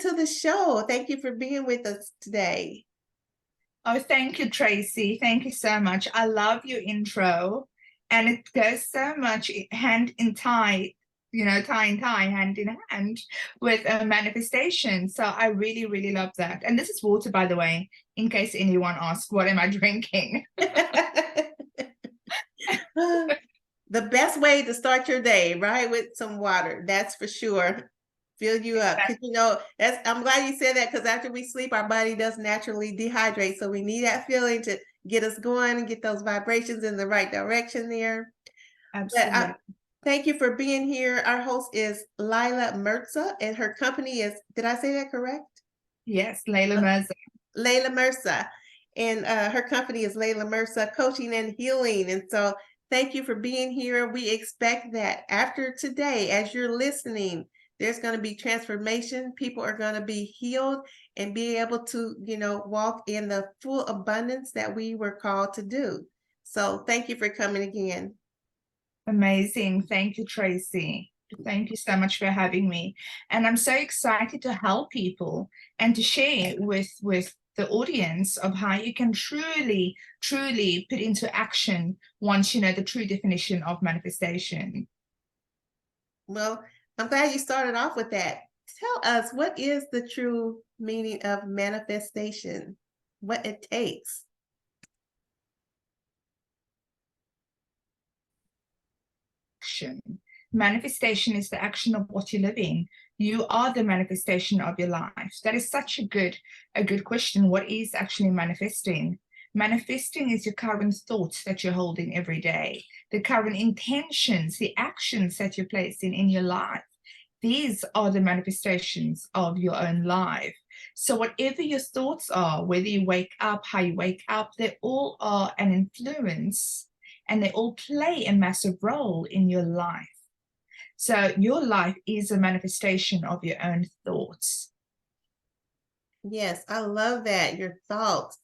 to the show. Thank you for being with us today. Oh, thank you, Tracy. Thank you so much. I love your intro, and it goes so much hand in tie, tie in tie, hand in hand with a manifestation. So I really, really love that. And this is water, by the way, in case anyone asks, what am I drinking? The best way to start your day, right? With some water, that's for sure. Fill you up. Because I'm glad you said that, because after we sleep, our body does naturally dehydrate. So we need that feeling to get us going and get those vibrations in the right direction there. Absolutely. Thank you for being here. Our host is Leilah Mirza, and her company is, did I say that correct? Yes, Leilah Mirza. Leilah Mirza. And her company is Leilah Mirza Coaching and Healing. And so thank you for being here. We expect that after today, as you're listening, there's going to be transformation. People are going to be healed and be able to, walk in the full abundance that we were called to do. So thank you for coming again. Amazing. Thank you, Tracy. Thank you so much for having me. And I'm so excited to help people and to share with the audience of how you can truly put into action once you know the true definition of manifestation. Well, I'm glad you started off with that. Tell us, what is the true meaning of manifestation? What it takes? Manifestation is the action of what you're living. You are the manifestation of your life. That is such a good question. What is actually manifesting? Manifesting is your current thoughts that you're holding every day, the current intentions, the actions that you're placing in your life. These are the manifestations of your own life. So whatever your thoughts are, whether you wake up, how you wake up, they all are an influence, and they all play a massive role in your life. So your life is a manifestation of your own thoughts. Yes, I love that. Your thoughts.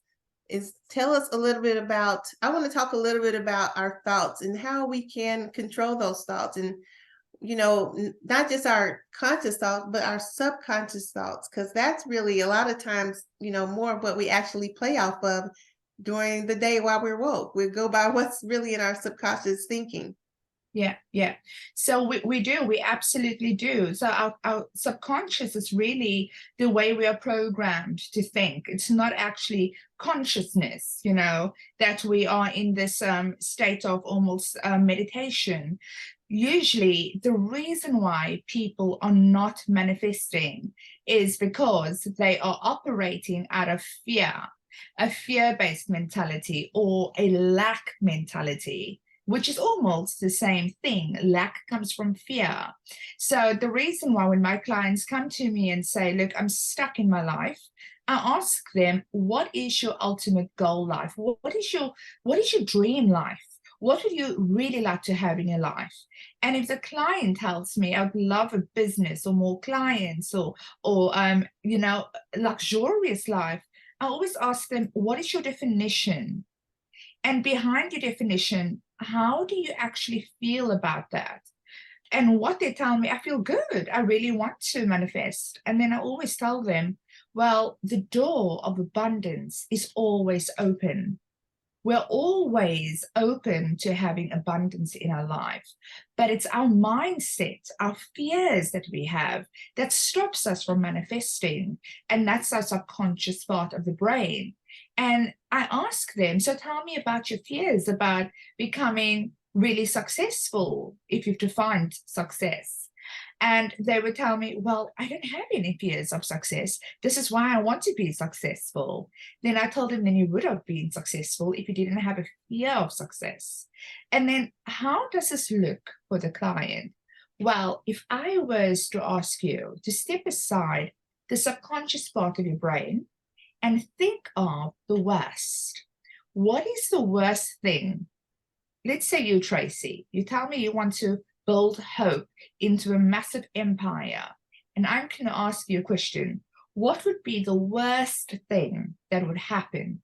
Tell us a little bit about, I want to talk a little bit about our thoughts and how we can control those thoughts, and not just our conscious thoughts, but our subconscious thoughts, because that's really a lot of times, more of what we actually play off of during the day while we're woke. We go by what's really in our subconscious thinking. Yeah. So we absolutely do. So our subconscious is really the way we are programmed to think. It's not actually consciousness, that we are in this state of almost meditation. Usually the reason why people are not manifesting is because they are operating out of fear, a fear-based mentality or a lack mentality, which is almost the same thing. Lack comes from fear. So the reason why when my clients come to me and say, look, I'm stuck in my life, I ask them, what is your ultimate goal life? What is your dream life? What would you really like to have in your life? And if the client tells me, I'd love a business or more clients or luxurious life, I always ask them, what is your definition? And behind your definition, how do you actually feel about that? And what they tell me, I feel good. I really want to manifest. And then I always tell them, well, the door of abundance is always open. We're always open to having abundance in our life, but it's our mindset, our fears that we have that stops us from manifesting. And that's our subconscious part of the brain. And I ask them, so tell me about your fears about becoming really successful, if you've defined success. And they would tell me, well, I don't have any fears of success. This is why I want to be successful. Then I told them, then you would have been successful if you didn't have a fear of success. And then how does this look for the client? Well, if I was to ask you to step aside the subconscious part of your brain and think of the worst. What is the worst thing? Let's say you, Tracy, you tell me you want to build hope into a massive empire. And I'm going to ask you a question. What would be the worst thing that would happen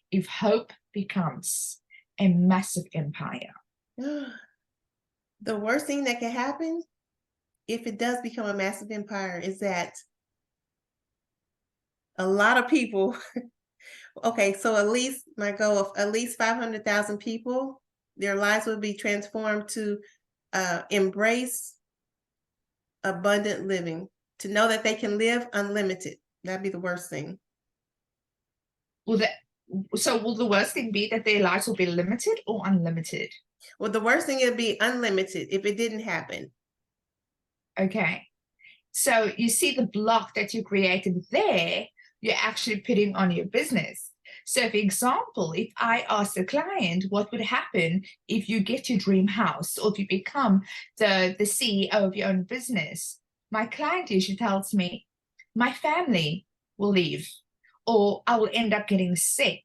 if hope becomes a massive empire? The worst thing that can happen if it does become a massive empire is that A lot of people. Okay, so at least my goal of at least 500,000 people, their lives will be transformed to embrace abundant living, to know that they can live unlimited. That'd be the worst thing. Will that, so will the worst thing be that their lives will be limited or unlimited? Well, the worst thing would be unlimited if it didn't happen. Okay. So you see the block that you created there, you're actually putting on your business. So for example, if I ask a client what would happen if you get your dream house or if you become the CEO of your own business, my client usually tells me, my family will leave, or I will end up getting sick,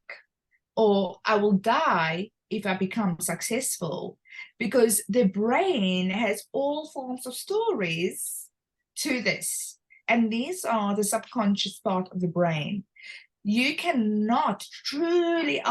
or I will die if I become successful, because the brain has all forms of stories to this. And these are the subconscious part of the brain. You cannot truly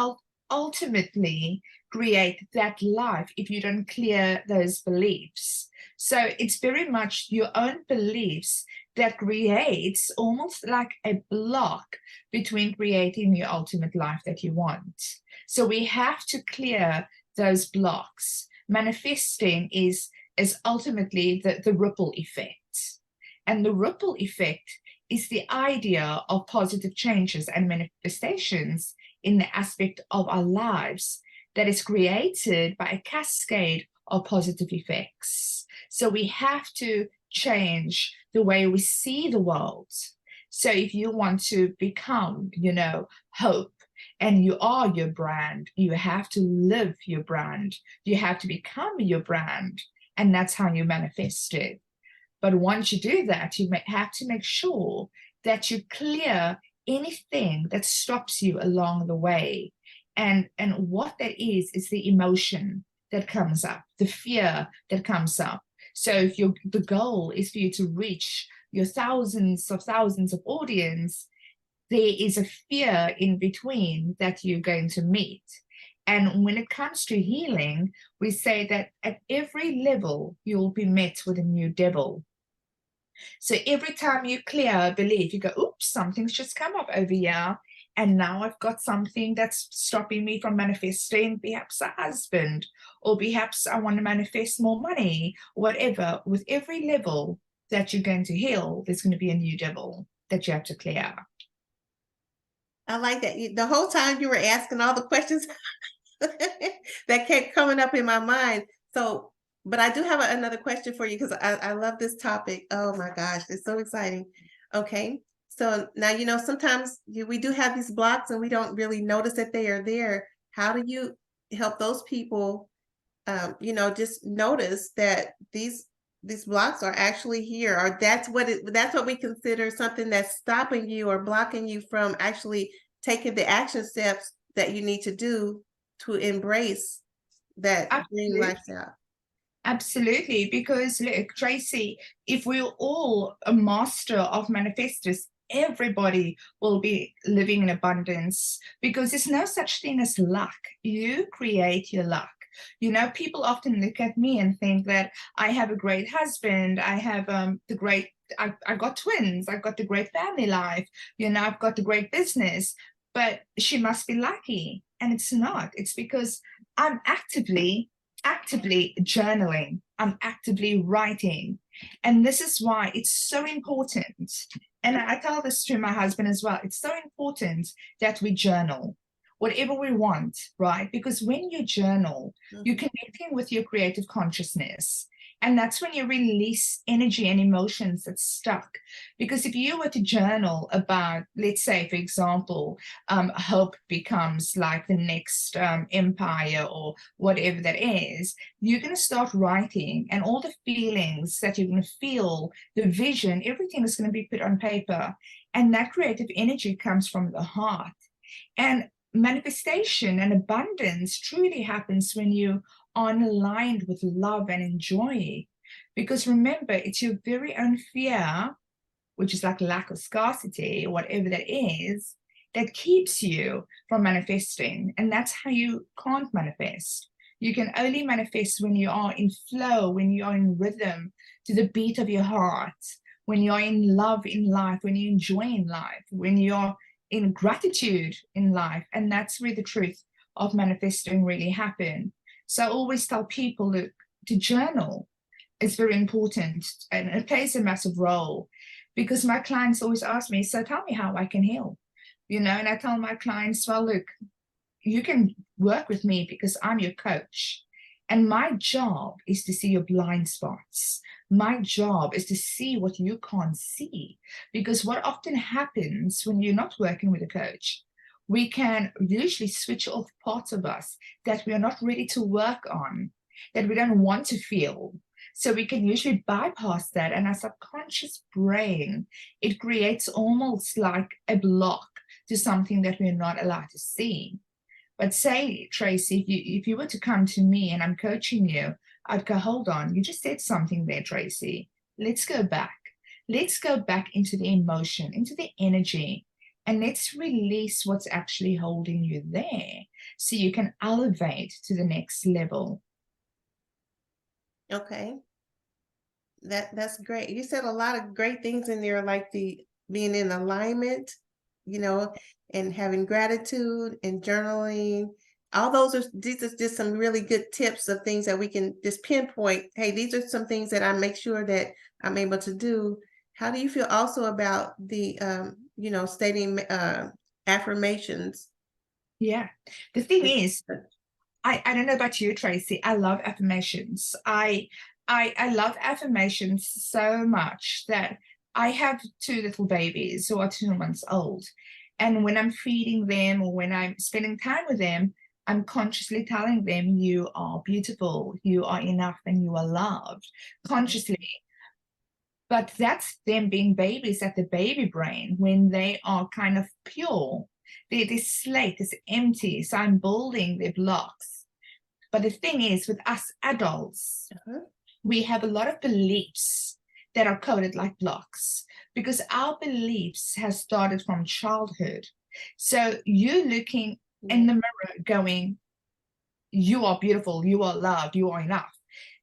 ultimately create that life if you don't clear those beliefs. So it's very much your own beliefs that creates almost like a block between creating your ultimate life that you want. So we have to clear those blocks. Manifesting is ultimately the ripple effect. And the ripple effect is the idea of positive changes and manifestations in the aspect of our lives that is created by a cascade of positive effects. So we have to change the way we see the world. So if you want to become, hope, and you are your brand, you have to live your brand. You have to become your brand. And that's how you manifest it. But once you do that, you have to make sure that you clear anything that stops you along the way. And what that is the emotion that comes up, the fear that comes up. So if the goal is for you to reach your thousands of audience, there is a fear in between that you're going to meet. And when it comes to healing, we say that at every level, you'll be met with a new devil. So every time you clear a belief, you go, oops, something's just come up over here. And now I've got something that's stopping me from manifesting perhaps a husband, or perhaps I want to manifest more money, whatever. With every level that you're going to heal, there's going to be a new devil that you have to clear. I like that. The whole time you were asking all the questions that kept coming up in my mind. So, but I do have another question for you, because I love this topic. Oh my gosh, it's so exciting. Okay. So now, sometimes we do have these blocks and we don't really notice that they are there. How do you help those people, just notice that these blocks are actually here, or that's what we consider something that's stopping you or blocking you from actually taking the action steps that you need to do to embrace that dream lifestyle? Absolutely, because look, Tracy, if we're all a master of manifestors, everybody will be living in abundance, because there's no such thing as luck. You create your luck. People often look at me and think that I have a great husband, I have I've got twins, I've got the great family life, I've got the great business, but she must be lucky. And it's not. It's because I'm actively journaling, I'm actively writing. And this is why it's so important. And I tell this to my husband as well. It's so important that we journal whatever we want, right? Because when you journal, you're connecting with your creative consciousness. And that's when you release energy and emotions that's stuck. Because if you were to journal about, let's say, for example, hope becomes like the next empire or whatever that is, you're going to start writing, and all the feelings that you're going to feel, the vision, everything is going to be put on paper. And that creative energy comes from the heart. And manifestation and abundance truly happens when you are aligned with love and joy. Because remember, it's your very own fear, which is like lack of scarcity, or whatever that is, that keeps you from manifesting. And that's how you can't manifest. You can only manifest when you are in flow, when you are in rhythm to the beat of your heart, when you're in love in life, when you're enjoying life, when you're in gratitude in life. And that's where the truth of manifesting really happen. So I always tell people, look, to journal is very important, and it plays a massive role, because my clients always ask me, so tell me how I can heal, you know, and I tell my clients, well, look, you can work with me because I'm your coach. And my job is to see your blind spots. My job is to see what you can't see. Because what often happens when you're not working with a coach, we can usually switch off parts of us that we are not ready to work on, that we don't want to feel. So we can usually bypass that. And our subconscious brain, it creates almost like a block to something that we're not allowed to see. But say, Tracy, if you were to come to me and I'm coaching you, I'd go, hold on, you just said something there, Tracy. Let's go back. Let's go back into the emotion, into the energy, and let's release what's actually holding you there so you can elevate to the next level. Okay. That's great. You said a lot of great things in there, like the being in alignment, you know, and having gratitude and journaling. All these are just some really good tips of things that we can just pinpoint. Hey, these are some things that I make sure that I'm able to do. How do you feel also about the you know, stating affirmations? Yeah. The thing is, I don't know about you, Tracy. I love affirmations. I love affirmations so much that I have two little babies who are 2 months old. And when I'm feeding them or when I'm spending time with them, I'm consciously telling them, you are beautiful, you are enough, and you are loved, consciously. But that's them being babies at the baby brain when they are kind of pure. This slate is empty, so I'm building their blocks. But the thing is, with us adults, we have a lot of beliefs that are coded like blocks because our beliefs have started from childhood. So you looking in the mirror going, you are beautiful, you are loved, you are enough.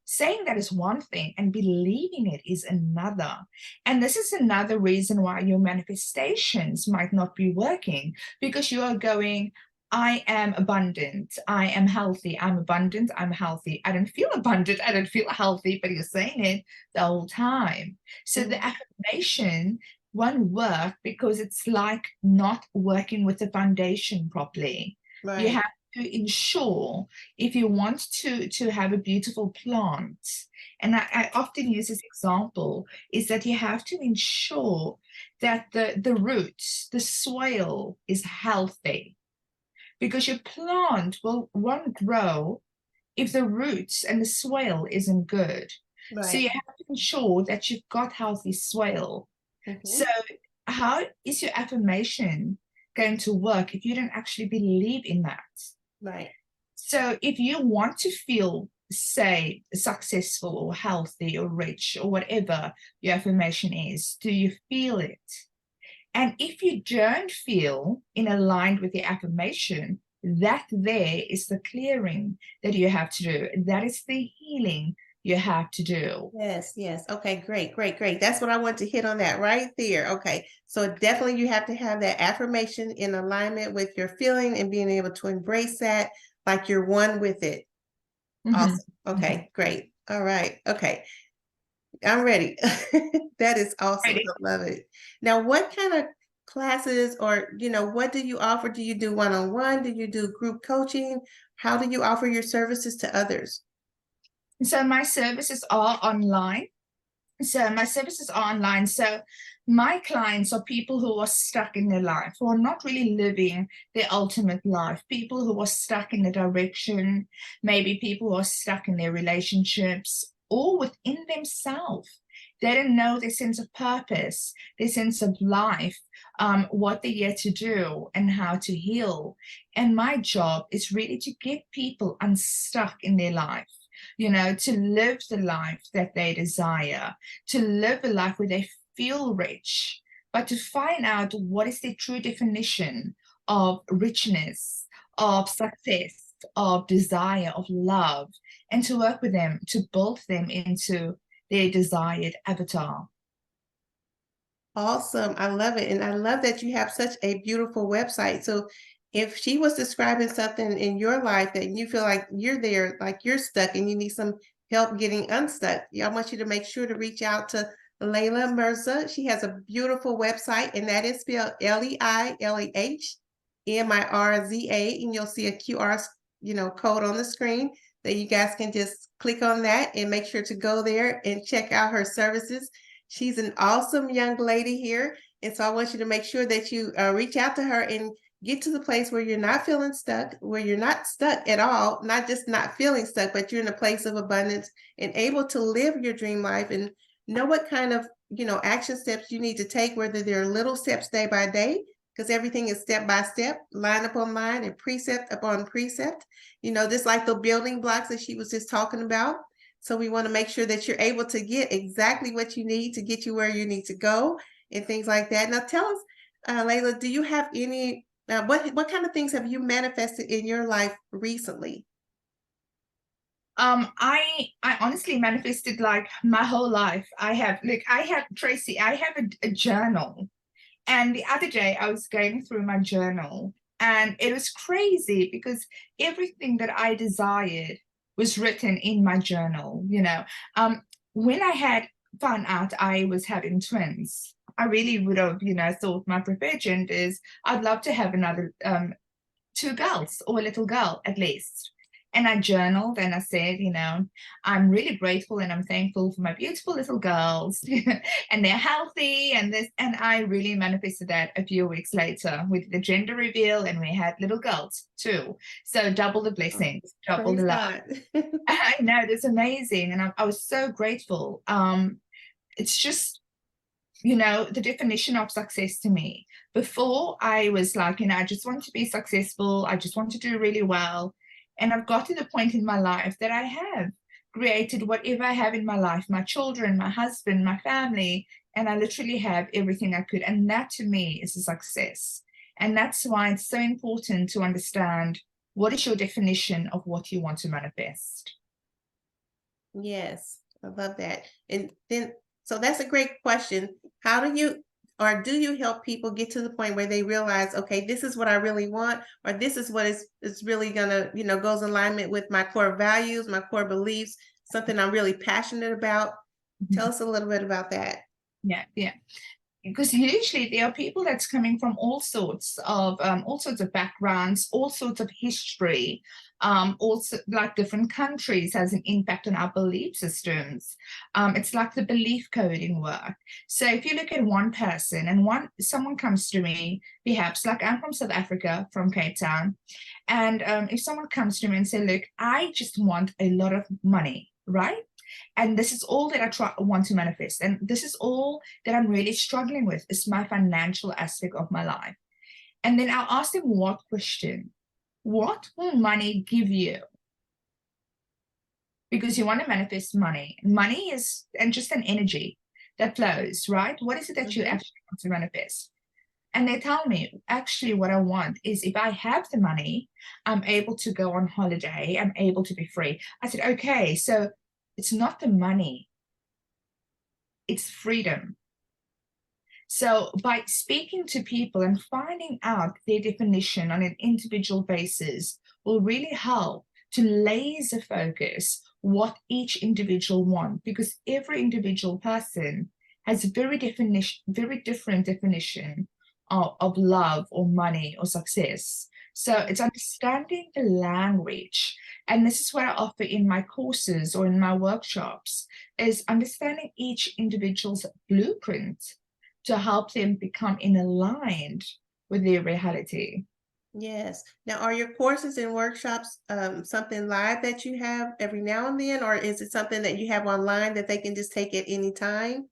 Saying that is one thing and believing it is another. And this is another reason why your manifestations might not be working, because you are going, I am abundant, I am healthy, I'm abundant, I'm healthy. I don't feel abundant, I don't feel healthy, but you're saying it the whole time. So the affirmation won't work because it's like not working with the foundation properly. Right. You have to ensure, if you want to have a beautiful plant, and I often use this example, is that you have to ensure that the roots, the soil is healthy, because your plant won't grow if the roots and the soil isn't good. Right. So you have to ensure that you've got healthy soil. So how is your affirmation going to work if you don't actually believe in that? Right. So if you want to feel, say, successful or healthy or rich or whatever your affirmation is, do you feel it? And if you don't feel in aligned with the affirmation, that there is the clearing that you have to do. That is the healing you have to do. Yes, yes. Okay, great, great, great. That's what I want to hit on that right there. Okay. So definitely you have to have that affirmation in alignment with your feeling and being able to embrace that like you're one with it. Awesome. Okay, great. All right. Okay. I'm ready. That is awesome. Ready. I love it. Now, what kind of classes or, you know, what do you offer? Do you do one-on-one? Do you do group coaching? How do you offer your services to others? So my services are online. So my clients are people who are stuck in their life, who are not really living their ultimate life, people who are stuck in the direction, maybe people who are stuck in their relationships or within themselves. They don't know their sense of purpose, their sense of life, what they're here to do and how to heal. And my job is really to get people unstuck in their life, you know, to live the life that they desire, to live a life where they feel rich, but to find out what is their true definition of richness, of success, of desire, of love, and to work with them to build them into their desired avatar. Awesome. I love it. And I love that you have such a beautiful website. So if she was describing something in your life that you feel like you're there, like you're stuck and you need some help getting unstuck, I want you to make sure to reach out to Leilah Mirza. She has a beautiful website, and that is spelled LeilaMirza, and you'll see a QR, code on the screen that you guys can just click on that and make sure to go there and check out her services. She's an awesome young lady here. And so I want you to make sure that you reach out to her and get to the place where you're not feeling stuck, where you're not stuck at all, not just not feeling stuck, but you're in a place of abundance and able to live your dream life and know what kind of, action steps you need to take, whether they're little steps day by day, because everything is step by step, line upon line, and precept upon precept, just like the building blocks that she was just talking about. So we want to make sure that you're able to get exactly what you need to get you where you need to go and things like that. Now tell us, Leilah, do you have any, what kind of things have you manifested in your life recently? I honestly manifested like my whole life. Tracy, I have a journal. And the other day I was going through my journal and it was crazy because everything that I desired was written in my journal. When I had found out I was having twins, I really would have, thought my preferred gender is I'd love to have another two girls or a little girl at least. And I journaled and I said, I'm really grateful and I'm thankful for my beautiful little girls and they're healthy and this. And I really manifested that a few weeks later with the gender reveal, and we had little girls too. So double the blessings, double the love. I know, that's amazing. And I was so grateful. It's just, the definition of success to me. Before I was like, I just want to be successful. I just want to do really well. And I've got to the point in my life that I have created whatever I have in my life, my children, my husband, my family, and I literally have everything I could. And that to me is a success. And that's why it's so important to understand what is your definition of what you want to manifest. Yes, I love that. And then, so that's a great question. How do you help people get to the point where they realize, okay, this is what I really want, or this is what is really gonna, goes in alignment with my core values, my core beliefs, something I'm really passionate about? Tell us a little bit about that. Yeah. Because usually there are people that's coming from all sorts of backgrounds, all sorts of history, also like different countries has an impact on our belief systems. It's like the belief coding work. So if you look at one person and someone comes to me, perhaps like I'm from South Africa, from Cape Town, and if someone comes to me and say, look, I just want a lot of money, right? And this is all that I want to manifest. And this is all that I'm really struggling with, is my financial aspect of my life. And then I'll ask them what question? What will money give you? Because you want to manifest money. Money is just an energy that flows, right? What is it that you actually want to manifest? And they tell me, actually, what I want is if I have the money, I'm able to go on holiday, I'm able to be free. I said, okay, so it's not the money, it's freedom. So by speaking to people and finding out their definition on an individual basis will really help to laser focus what each individual wants, because every individual person has a very different definition of love or money or success. So it's understanding the language. And this is what I offer in my courses or in my workshops, is understanding each individual's blueprint to help them become aligned with their reality. Yes. Now, are your courses and workshops something live that you have every now and then, or is it something that you have online that they can just take at any time?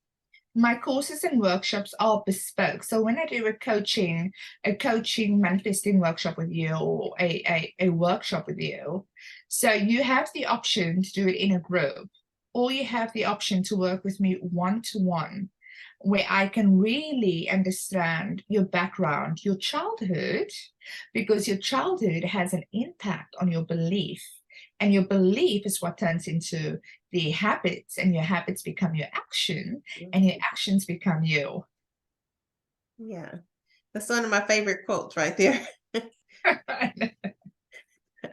My courses and workshops are bespoke. So when I do a coaching manifesting workshop with you, or a workshop with you, so you have the option to do it in a group, or you have the option to work with me one-to-one, where I can really understand your background, your childhood, because your childhood has an impact on your belief. And your belief is what turns into the habits, and your habits become your action, and your actions become you. Yeah. That's one of my favorite quotes right there.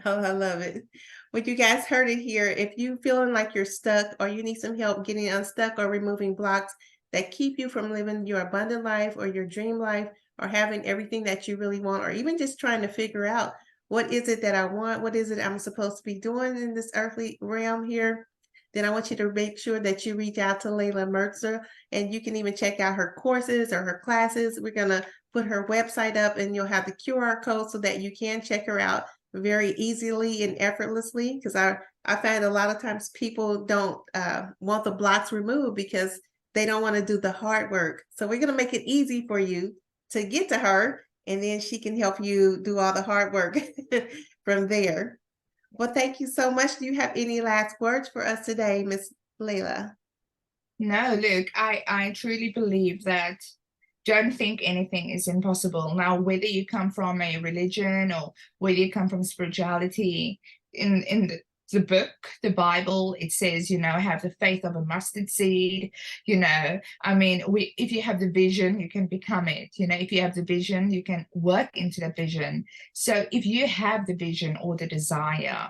Oh, I love it. Well, you guys heard it here. If you feeling like you're stuck or you need some help getting unstuck or removing blocks that keep you from living your abundant life or your dream life or having everything that you really want, or even just trying to figure out what is it that I want, what is it I'm supposed to be doing in this earthly realm here, then I want you to make sure that you reach out to Leilah Mirza, and you can even check out her courses or her classes. We're going to put her website up and you'll have the QR code so that you can check her out very easily and effortlessly, because I find a lot of times people don't want the blocks removed because they don't want to do the hard work. So we're going to make it easy for you to get to her, and then she can help you do all the hard work from there. Well, thank you so much. Do you have any last words for us today, Miss Leilah? No, look, I truly believe that don't think anything is impossible. Now, whether you come from a religion or whether you come from spirituality, in the book, the Bible, it says, have the faith of a mustard seed. I mean, if you have the vision, you can become it. If you have the vision, you can work into that vision. So if you have the vision or the desire,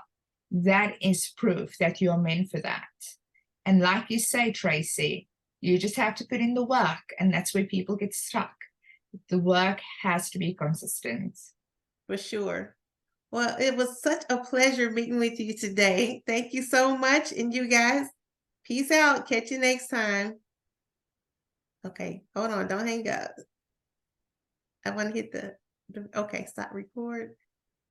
that is proof that you're meant for that. And like you say, Tracy, you just have to put in the work, and that's where people get stuck. The work has to be consistent. For sure. Well, it was such a pleasure meeting with you today. Thank you so much. And you guys, peace out. Catch you next time. Okay, hold on. Don't hang up. I want to hit okay, stop record.